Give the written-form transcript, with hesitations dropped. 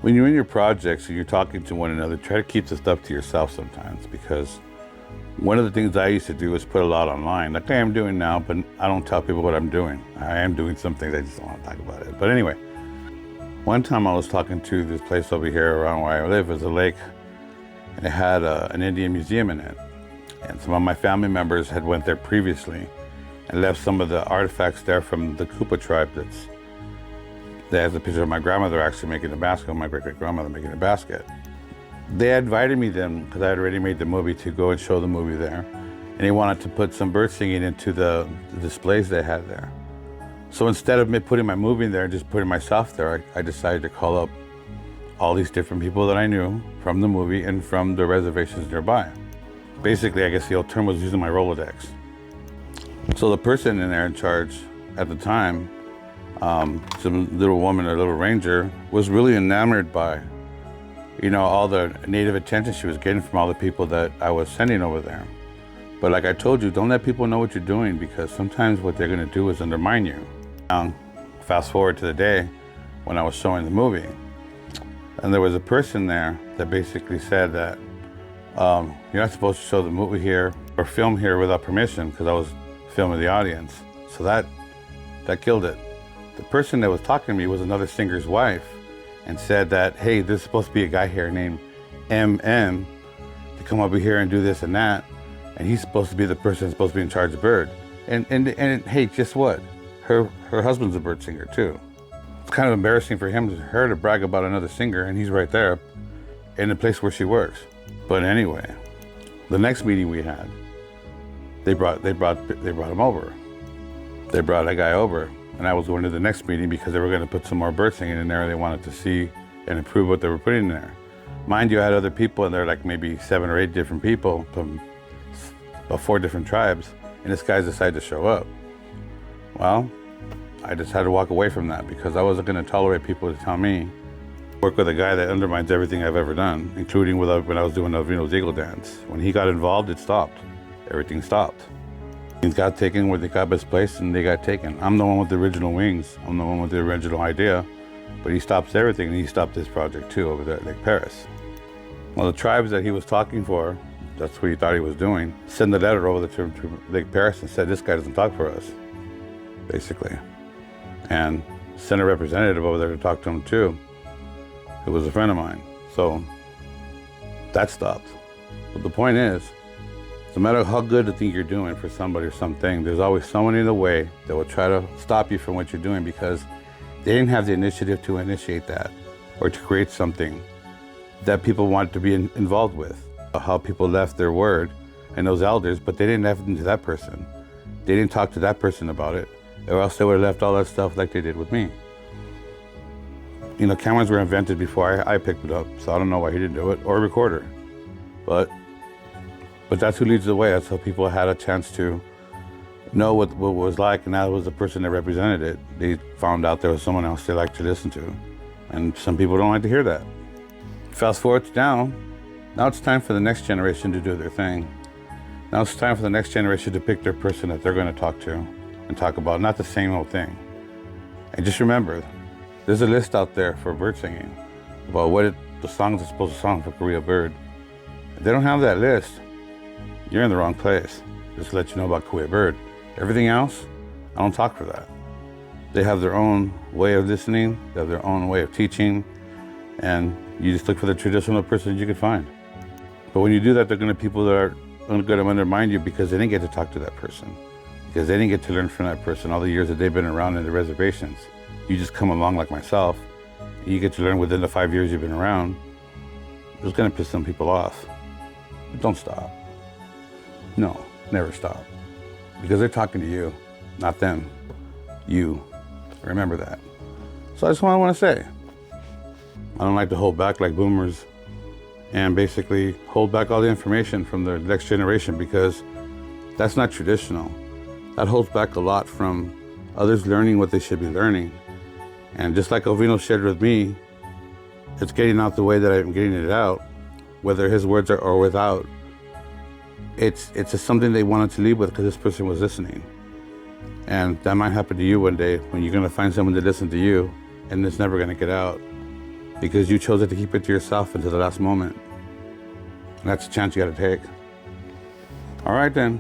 When you're in your projects and you're talking to one another, try to keep the stuff to yourself sometimes, because one of the things I used to do is put a lot online, like I am doing now, but I don't tell people what I'm doing. I am doing some things, I just don't want to talk about it. But anyway, one time I was talking to this place over here around where I live. It was a lake, and it had an Indian museum in it. And some of my family members had went there previously and left some of the artifacts there from the Kupa tribe. They has a picture of my grandmother actually making a basket, my great-great-grandmother making a basket. They invited me then, because I had already made the movie, to go and show the movie there. And they wanted to put some bird singing into the displays they had there. So instead of me putting my movie in there and just putting myself there, I decided to call up all these different people that I knew from the movie and from the reservations nearby. Basically, I guess the old term was using my Rolodex. So the person in there in charge at the time, some little woman, a little ranger, was really enamored by, all the native attention she was getting from all the people that I was sending over there. But like I told you, don't let people know what you're doing, because sometimes what they're gonna do is undermine you. Fast forward to the day when I was showing the movie, and there was a person there that basically said that you're not supposed to show the movie here or film here without permission, because I was filming the audience. So that killed it. The person that was talking to me was another singer's wife, and said that, hey, there's supposed to be a guy here named MM to come over here and do this and that, and he's supposed to be the person that's supposed to be in charge of bird. And hey, guess what? Her husband's a bird singer too. It's kind of embarrassing for her to brag about another singer, and he's right there in the place where she works. But anyway, the next meeting we had, they brought him over. They brought a guy over, and I was going to the next meeting because they were going to put some more bird singing in there. They wanted to see and improve what they were putting in there. Mind you, I had other people in there, like maybe 7 or 8 different people from about 4 different tribes, and this guy decided to show up. Well, I just had to walk away from that, because I wasn't going to tolerate people to tell me work with a guy that undermines everything I've ever done, including when I was doing Alvino's Eagle Dance. When he got involved, it stopped. Everything stopped. Things got taken where they got misplaced, and they got taken. I'm the one with the original wings. I'm the one with the original idea, but he stops everything, and he stopped this project too over there at Lake Paris. Well, the tribes that he was talking for, that's what he thought he was doing, sent a letter over to Lake Paris and said, this guy doesn't talk for us, basically. And sent a representative over there to talk to him too, who was a friend of mine. So that stopped. But the point is, no matter how good the thing you're doing for somebody or something, there's always someone in the way that will try to stop you from what you're doing, because they didn't have the initiative to initiate that or to create something that people want to be involved with. How people left their word and those elders, but they didn't have it to that person. They didn't talk to that person about it, or else they would have left all that stuff like they did with me. Cameras were invented before I picked it up, so I don't know why he didn't do it, or a recorder. But that's who leads the way. That's how people had a chance to know what it was like, and that was the person that represented it. They found out there was someone else they liked to listen to, and some people don't like to hear that. Fast forward to now it's time for the next generation to do their thing. Now it's time for the next generation to pick their person that they're going to talk to and talk about, not the same old thing. And just remember, there's a list out there for bird singing about what the songs are supposed to sing for Korea bird. If they don't have that list, you're in the wrong place. Just to let you know about Korea bird. Everything else, I don't talk for that. They have their own way of listening, they have their own way of teaching, and you just look for the traditional person you can find. But when you do that, they're going to be people that are going to undermine you, because they didn't get to talk to that person, because they didn't get to learn from that person all the years that they've been around in the reservations. You just come along like myself, and you get to learn within the 5 years you've been around. It's going to piss some people off. But don't stop. No, never stop. Because they're talking to you, not them. You. Remember that. So that's what I want to say. I don't like to hold back like boomers and basically hold back all the information from the next generation, because that's not traditional. That holds back a lot from others learning what they should be learning. And just like Alvino shared with me, it's getting out the way that I'm getting it out, whether his words are or without. It's just something they wanted to leave with, because this person was listening. And that might happen to you one day, when you're going to find someone to listen to you, and it's never going to get out. because you chose to keep it to yourself until the last moment. And that's a chance you got to take. All right, then.